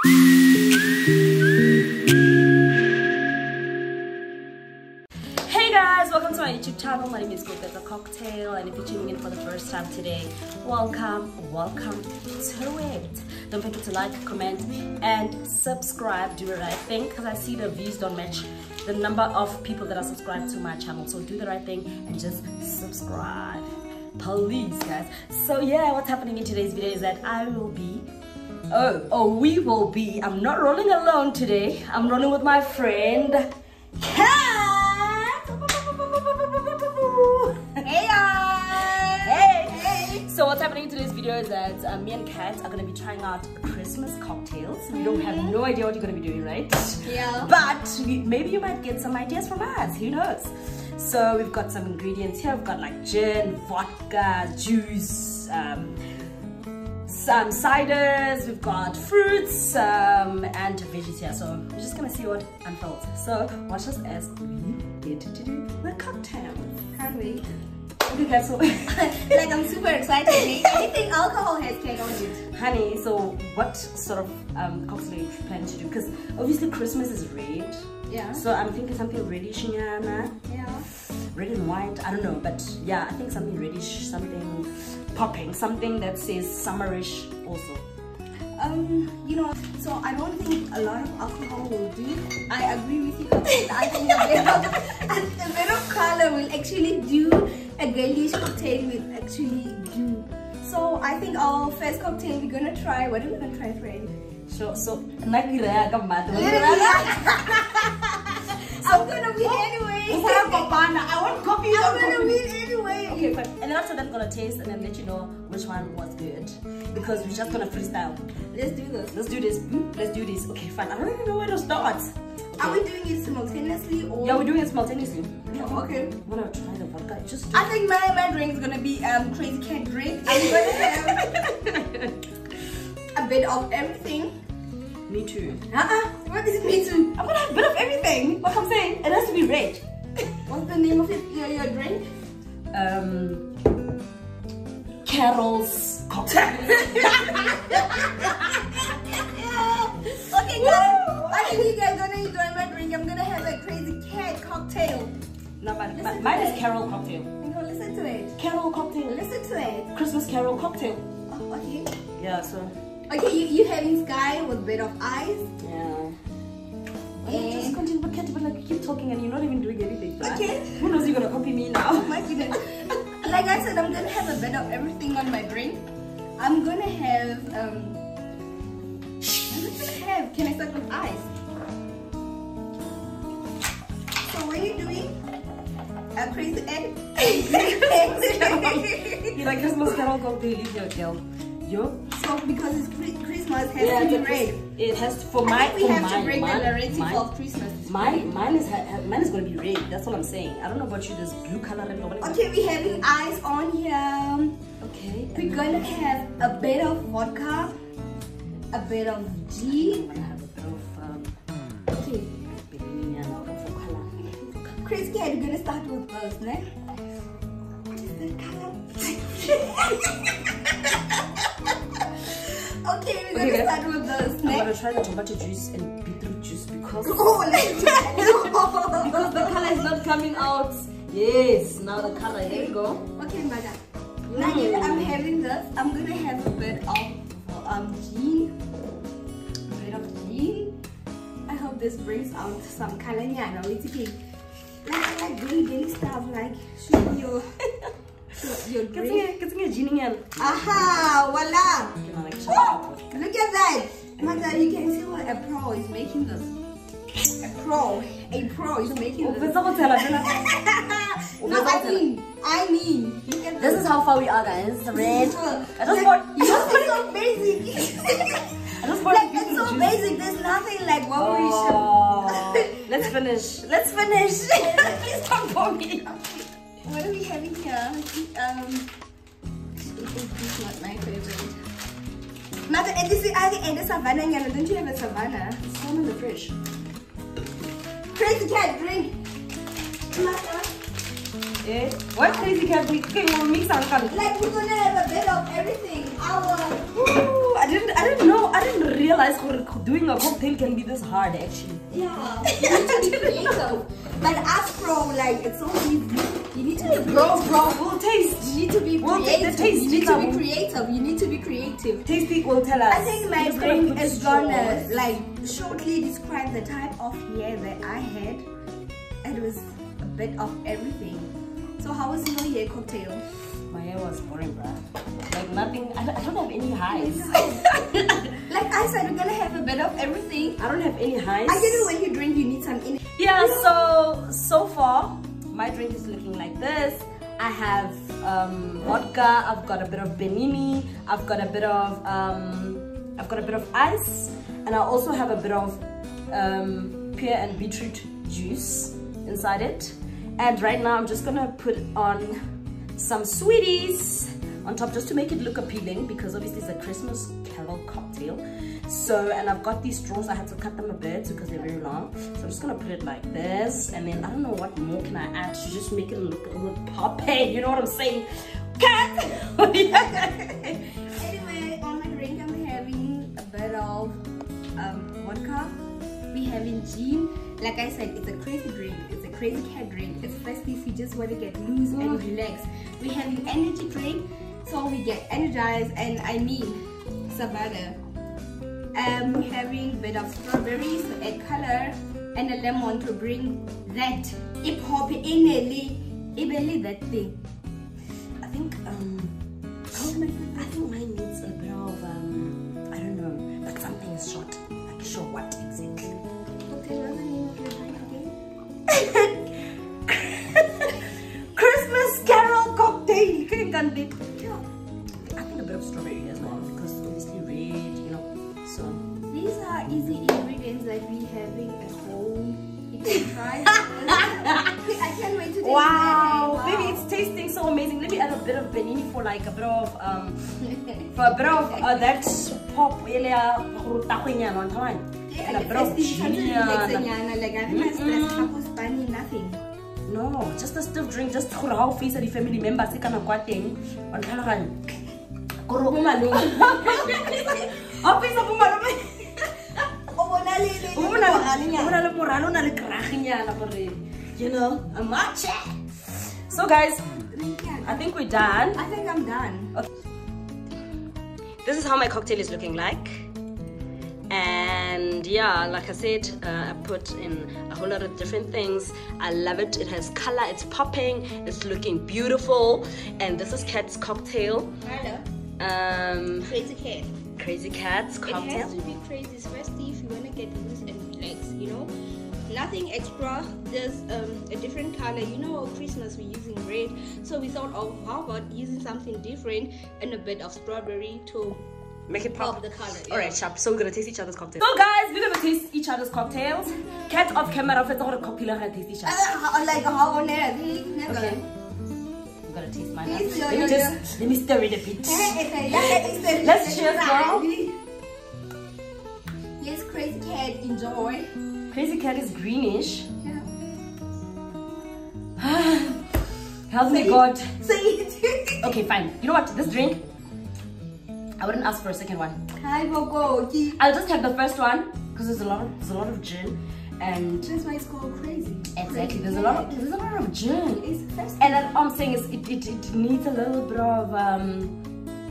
Hey guys, welcome to my YouTube channel. My name is Ep2 Cocktail, and if you're tuning in for the first time today, welcome to it. Don't forget to like, comment, and subscribe. Do the right thing, because I see the views don't match the number of people that are subscribed to my channel. So do the right thing and just subscribe, please, guys. So yeah, what's happening in today's video is that we will be. I'm not rolling alone today. I'm rolling with my friend Kat. Hey guys! Hey! So what's happening in today's video is that me and Kat are going to be trying out Christmas cocktails. We don't have no idea what you're going to be doing, right? Yeah. But maybe you might get some ideas from us. Who knows? So we've got some ingredients here. We've got like gin, vodka, juice, some ciders, we've got fruits, and veggies here. So we're just gonna see what unfolds. So watch us as we get to do the cocktail. Can't wait. Okay guys, so like I'm super excited. Anything alcohol has cake on it. honey, so what sort of cocktail are you planning to do? Because obviously Christmas is red. Yeah. So I'm thinking something reddish, yeah. Red and white, I don't know, but yeah, I think something reddish, something popping, something that says summerish also. You know, so I don't think a lot of alcohol will do. I agree with you. I think a bit of color will actually do. A girlish cocktail will actually do. So I think our first cocktail we're gonna try. What are we gonna try, friend? So I'm gonna win anyway. I want copy. I'm gonna win anyway. Okay, fine. And then after that, I'm gonna taste and then let you know which one was good, because we're just gonna freestyle. Let's do this. Let's do this. Let's do this. Okay, fine. I don't even know where to start. Okay. Are we doing it simultaneously or? Yeah, we're doing it simultaneously. Oh, okay. I'm gonna try the vodka. Just. I think my drink is gonna be Crazy Cat drink. I'm gonna have a bit of everything. Me too. What is me too? I'm gonna have a bit of everything. What I'm saying, it has to be red. What's the name of it? Your drink? Carol's cocktail. Okay, guys. I think you guys gonna enjoy my drink. I'm gonna have a Crazy Cat cocktail. No, but mine is Carol cocktail. Okay, listen to it. Carol cocktail. Listen to it. Christmas Carol cocktail. Oh, okay. Yeah, so. Okay, you having sky with a bit of ice. Yeah. And just continue, but like you keep talking and you're not even doing anything. Right? Okay. Who knows you're gonna copy me now? Oh my goodness. Like I said, I'm gonna have a bit of everything on my drink. I'm gonna have can I start with ice? So what are you doing? A Crazy egg? You like Christmas Carol cocktail, leave your girl. Yo. So because it's Christmas has to be red. It has to, we have to break the narrative of Christmas. Mine is gonna be red. That's what I'm saying. I don't know about you. There's blue color and okay, we're having ice on here. Okay. We're gonna have a bit of vodka, a bit of gin. I'm gonna have a bit of okay. Crazy Cat, you're gonna start with us, ne? What is that color? Okay, we're gonna start with this. I'm gonna try the tomato juice and beetroot juice because because the color is not coming out. Yes, now the color. Here we go. Okay, Mada. Now I'm having this. I'm gonna have a bit of gin. A bit of gin. I hope this brings out some color. Yeah, no, it's okay. Like really stuff. Like should be your drink. Aha, voila. Look at that. Mother, you can see what a pro is making this. A pro is making this. No, I mean, look at this is how far we are, guys. Red. You're so basic. Like, it's so basic. There's nothing like what we should. Let's finish. Please stop for me. What are we having here? It's not my favorite. Mother, and this is the savannah. Don't you have a savannah? It's some in the fridge. Crazy Cat, drink. Mother. Eh? What Crazy Cat drink? Okay, we'll mix our color. Like we're gonna have a bit of everything. I I didn't know. I didn't realize doing a cocktail can be this hard actually. Yeah. You need to be creative. But us pro, like it's so easy. You need to be bro. We'll taste. You need to be We'll take the creative. taste. You need to be creative. You need to be creative. Tasty will tell us. I think my drink is gonna like shortly describe the type of hair that I had. It was a bit of everything. So how was your hair cocktail? My hair was boring, bruh. Like nothing. I don't have any highs. Like I said, we're gonna have a bit of everything. I don't have any highs. I get it when you drink, you need some in. Yeah. So far, my drink is looking like this. I have vodka. I've got a bit of Benini. I've got a bit of ice, and I also have a bit of pear and beetroot juice inside it. And right now, I'm just gonna put on some sweeties on top just to make it look appealing, because obviously it's a Christmas carol cocktail. So, and I've got these straws. I had to cut them a bit because they're very long. So I'm just gonna put it like this, and then I don't know what more can I add to just make it look a little poppy. You know what I'm saying? Cat. Anyway, on my drink, I'm having a bit of vodka. We're having gin. Like I said, it's a crazy drink. It's a crazy cat drink. It's festive. You just want to get loose and relax. We're having energy drink, so we get energized, and I mean sabada. We're having a bit of strawberries to add color, and a lemon to bring that hip hop in that thing. I think I think mine needs a bit of I don't know, but something is short. Like sure what exactly. Okay, what's the name of your drink again? Christmas carol cocktail. Yeah. I think a bit of strawberry as well, because obviously red, you know. So these are easy ingredients that we having at home. You can try. I can't wait to taste wow, it. baby, it's tasting so amazing. Let me add a bit of Benini for like a bit of that pop elia and a bit of nothing. No, just a stiff drink, just for how face the family members they can quite thing on Halloween. You know, a matcha. So guys, I think we're done. I think I'm done. Okay. This is how my cocktail is looking like. And yeah, like I said, I put in a whole lot of different things. I love it. It has color, it's popping, it's looking beautiful. And this is Kat's cocktail. Hello. Crazy Cat. Crazy Cat's cocktail. It has to be crazy, especially if you want to get loose and relax, you know. Nothing extra, just a different color. You know, Christmas we're using red, so we thought, oh, how about using something different and a bit of strawberry to make it pop the color. Yeah. Alright, sharp. So we're gonna taste each other's cocktails. So guys, we're gonna taste each other's cocktails. Cat off camera, if it's not a cocktail, I'm gonna taste each other. Like how on there? Okay. I'm gonna taste mine. Let me stir it a bit. Let's cheers, girl. Yes, Crazy Cat, enjoy. Crazy Cat is greenish. Yeah. Help me, God. Say it. Okay, fine. You know what? This drink, I wouldn't ask for a second one. I'll just have the first one because there's a lot of gin, and that's why it's called crazy. Exactly. There's a lot of gin. It's festive. And I'm saying is it needs a little bit of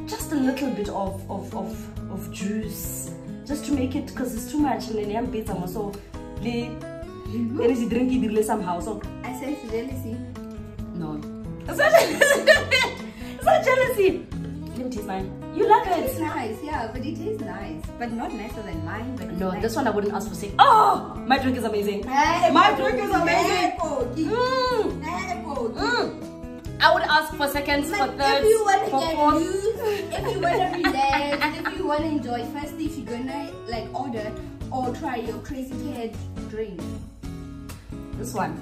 just a little bit of juice, just to make it, because it's too much and then I'm beat so there is a drink somehow. So I sense jealousy. No. It's not jealousy. It's not jealousy. Let me taste mine. You love it. It's nice, yeah, but it is nice. But not nicer than mine. But no, nice. This one I wouldn't ask for sake. Oh! My drink is amazing. My drink is amazing. I would ask for seconds, for thirds, if you want to for get fourths. loose, if you want to relax, if you want to enjoy festive, you're gonna like order or try your Crazy Cat drink. This one,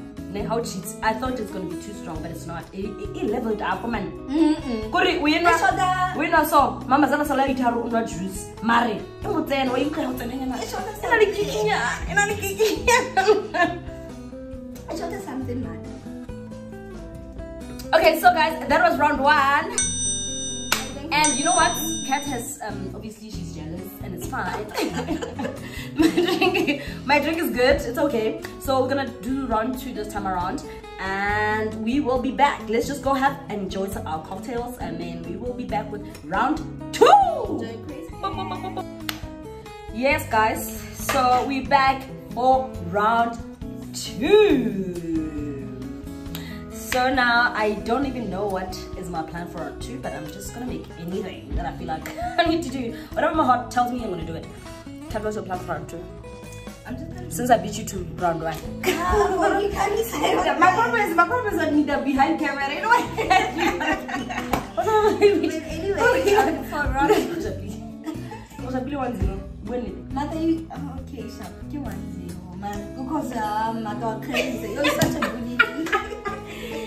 how cheats. I thought it's gonna be too strong, but it's not. It leveled up, man. Kuri, we na so. Mama zana sala itaru unwa juice. Mare. Imuteno, imuteno. I showed her something, man. Okay, so guys, that was round one. And you know what? cat has obviously she's jealous and it's fine. my drink is good, it's okay. So we're gonna do round 2 this time around and we will be back. Let's just go have and enjoy some our cocktails and then we will be back with round 2. Yes guys, so we're back for round 2. So now I don't even know what is my plan for round 2, but I'm just gonna make anything that I feel like I need to do. Whatever my heart tells me, I'm gonna do it. Tell me what's your plan for round 2. I'm just gonna since I beat you to round 1. Well, you can't say that. My problem is I need the behind camera. You know what? Anyway, for round 2. What's up, 1-0? Mother, you okay, sharp. You 1-0, man. Because my dog crazy. You're such a bully.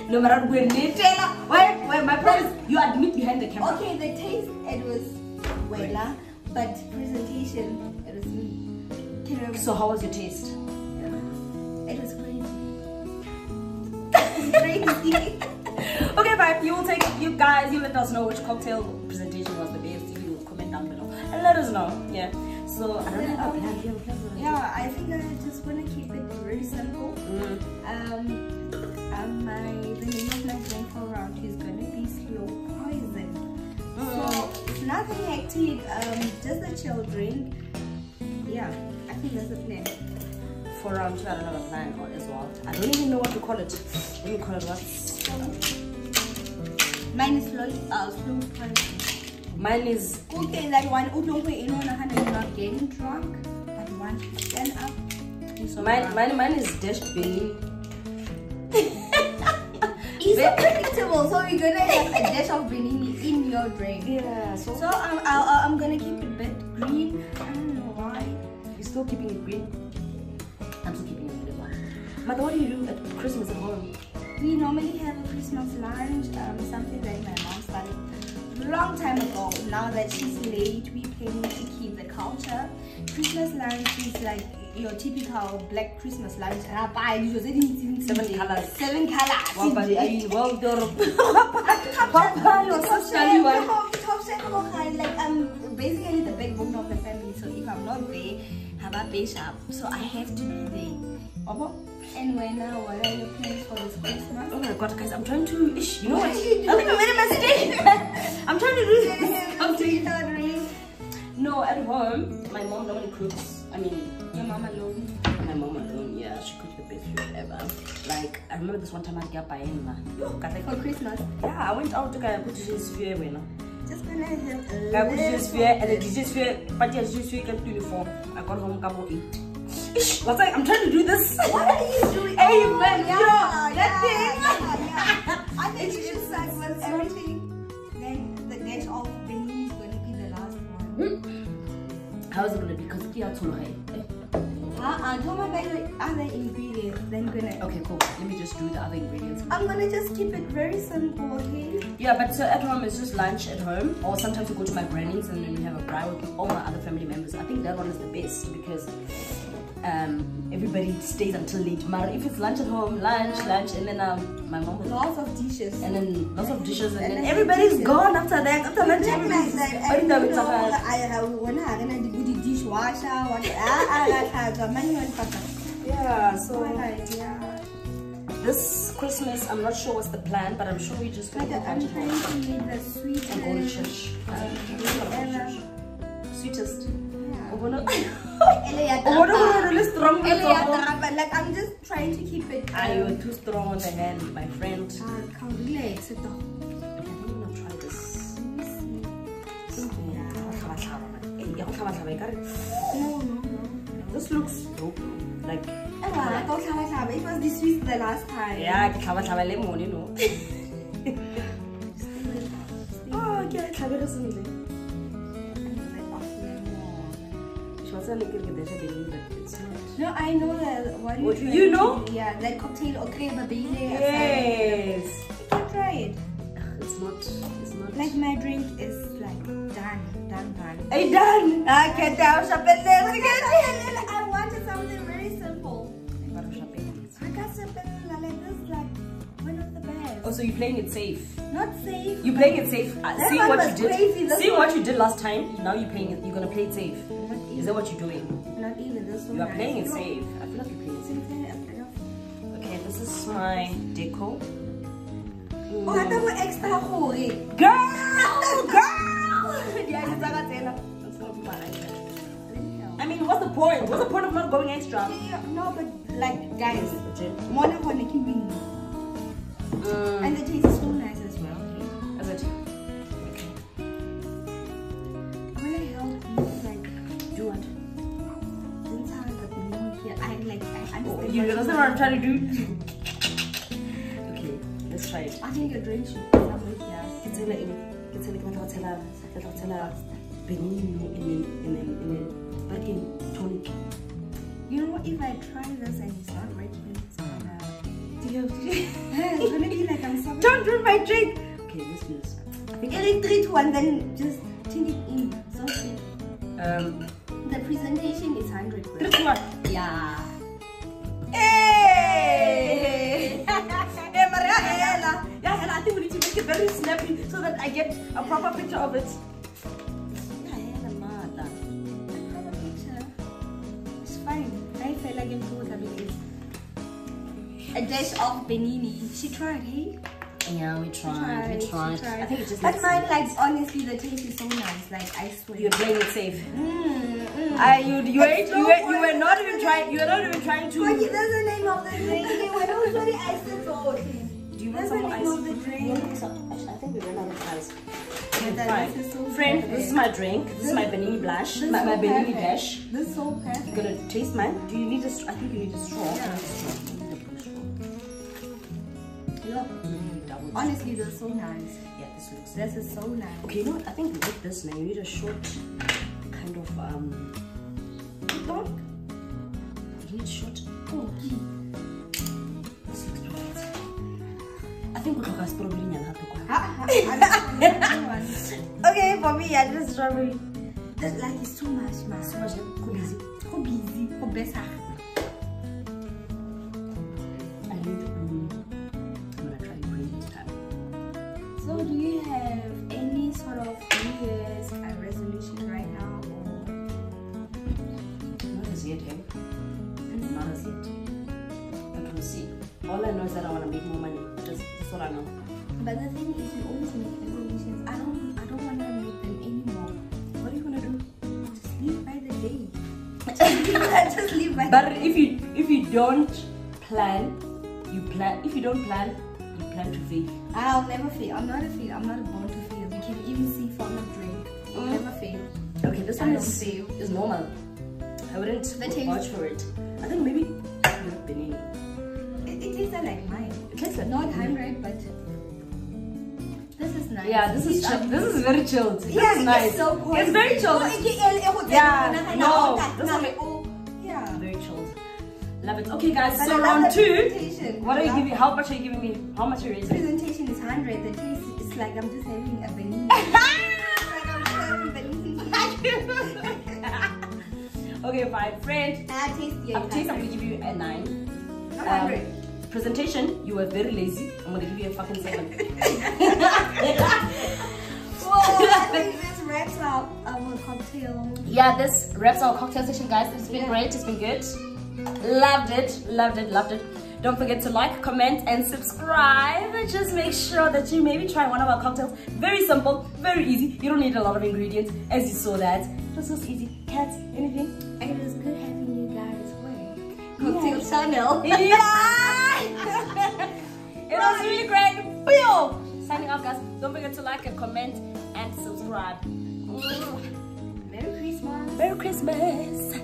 No matter when they tell wait, my problem is you admit behind the camera. Okay, the taste it was well, but presentation it was me. So how was your taste? It was crazy. Okay, fine. You guys, you let us know which cocktail presentation was the best. You comment down below and let us know. Yeah. So I don't have a plan. Yeah, I think I just wanna keep it very simple. The name of my drink for round 2 is gonna be Slow Poison. So it's nothing hectic, just a chill drink. Yeah, I think that's the plan. For round 2, I don't have a plan as well. I don't even know what to call it. Let me call it what? Mine is slow poison. Mine is okay. That one, you're not getting drunk, but once you stand up, so mine is Dash Belly. It's so predictable. So we're gonna have a dash of Benini in your drink. Yeah. So I'm gonna keep it a bit green. I don't know why. You're still keeping it green? I'm still keeping it green as well. Mother, what do you do at Christmas at home? We normally have a Christmas lunch, something that my mom started a long time ago. Now that she's late, we planning to keep the culture. Christmas lunch is like your typical black Christmas lunch. 7 colors. 7 colors. Like basically the backbone of the family. So if I'm not there, so I have to be there. Anyway, now what are your plans for this Christmas? Oh my god, guys, I'm trying to you know what? I think I made a mistake. I'm trying to do this. No, at home, my mom normally cooks. I mean, your mom alone? My mom alone, yeah, she cooks the best food ever. Like, I remember this one time I got by for Christmas? Yeah, I went out to put this sphere when just gonna have I put this sphere and the DJ sphere, but yeah, DJ sphere came to uniform. I got home about 8. What's like, I'm trying to do this. What are you doing? Hey, man, that thing. I think you should start with everything. Then the dash of Benini is going to be the last one. How is it going to be? Because it's too high. Don't mind other ingredients. Then gonna. Okay, cool. Let me just do the other ingredients. I'm gonna just keep it very simple, okay? Yeah, but so at home it's just lunch at home, or sometimes we go to my granny's and then we have a braai with all my other family members. I think that one is the best because everybody stays until late. But if it's lunch at home, lunch, and then my mom will lots of dishes, and then lots of dishes, and then everybody's gone after that. After lunch, everybody's yeah. So this Christmas, I'm not sure what's the plan, but I'm sure we're just going to I'm trying to make the sweetest and go to church. Sweetest. Like I'm just trying to keep it. You're too strong on the hand, my friend. Can't relax it though. I'm gonna try this. No. This looks dope. Like I thought it was this sweet the last time. Yeah, lemon, you know. Oh, okay, no, I know that. What you know? Yeah, that cocktail okay, but yes. You can try it. It's not. Like my drink is like done. Hey, done. I can't tell. I wanted something very simple. I got something like this, like one of the best. Oh, so you're playing it safe? Not safe. You're playing it safe. See one what was you did. crazy, See what you did last time. Now you're playing it. You're gonna play it safe. Is that what you're doing? Not even this one. You are playing it safe. I feel like you're playing it safe. Okay, this is my deco. Oh, I thought we're extra holy. Girl! I mean, what's the point? What's the point of not going extra? Yeah, no, but like, guys, more than one making wings. And the taste is so nice as well. Is it? Okay. I'm gonna help you, like, do what? Inside the blue here. I understand. Oh, you understand what I'm trying to do? Okay, let's try it. I think your drink should be somewhere here. It's like in tonic. You know, if I try this and it's not working, it's gonna be like I'm sorry. Don't drink my drink. Okay, let's do this. Electric one, then just take it in. So sweet. The presentation is 100. 3 to 1. Yeah. Hey! Hey, Maria, I think we need to make it very snappy so that I get a proper picture of it. It's fine. I feel like I'm good at it. A dash of panini. She tried, hey? Yeah, we tried. I think it just. But mine, like, honestly, the taste is so nice. Like, I swear. You're playing it safe. You were not even trying. You were not even trying to. Okay, that's the name of the drink. Okay, when I was ready, I said so. Okay. Do you want some more ice? Of the drink. I think we ran out of ice. This is so Friend, perfect. this is my drink. This is my Benini blush. My Benini dash. This is so perfect. You're gonna taste mine. Do you need a straw? I think you need a straw. Yeah. Look. Honestly, this is so nice. Yeah, this looks. This is so nice. Okay, you know what? I think with this now you need a short kind of Don't. You need short. Oh. This looks perfect. I think we'll have strawberry and okay, for me, I just strawberry. That like is too much, man. So much. Too busy. Too busy. For better. I need I'm gonna try green this time. So, do you have any sort of New Year's resolution right now? Not as yet, eh? Not as yet. But we'll see. All I know is that I want to make more money. That's what I know. But the thing is, you always make resolutions. I don't want to make them anymore. What are you gonna do? Just live by the day. Just live by But the day. if you don't plan, you plan. If you don't plan, you plan to fail. I'll never fail. I'm not a fail. I'm not born to fail. You can even see from a drink. I'll never fail. Okay, this one is normal. I wouldn't vouch for it. I think maybe Benini. It tastes like mine. It tastes like not 100, but this is nice. Yeah, this is very chilled. This yeah, is nice. It's so cool. It's very chilled. Yeah, no, this one yeah, very chilled. Love it. Okay, guys. But so round 2. What are you giving? How much are you giving me? How much are you raising? Presentation is 100. The taste is like I'm just having a vanilla. Okay, fine, friend. Taste. I'm gonna give you a 9. 100. Presentation, you were very lazy. I'm gonna give you a fucking 7. Whoa, I think this wraps up our cocktail. Yeah, this wraps our cocktail session, guys. It's been great. It's been good. Loved it. Don't forget to like, comment, and subscribe. Just make sure that you maybe try one of our cocktails. Very simple, very easy. You don't need a lot of ingredients, as you saw that. It was just easy. Kat, anything? It was good having you guys. Cocktail channel. Yeah! It was really great. Pew! Signing off, guys. Don't forget to like and comment and subscribe. Merry Christmas. Merry Christmas.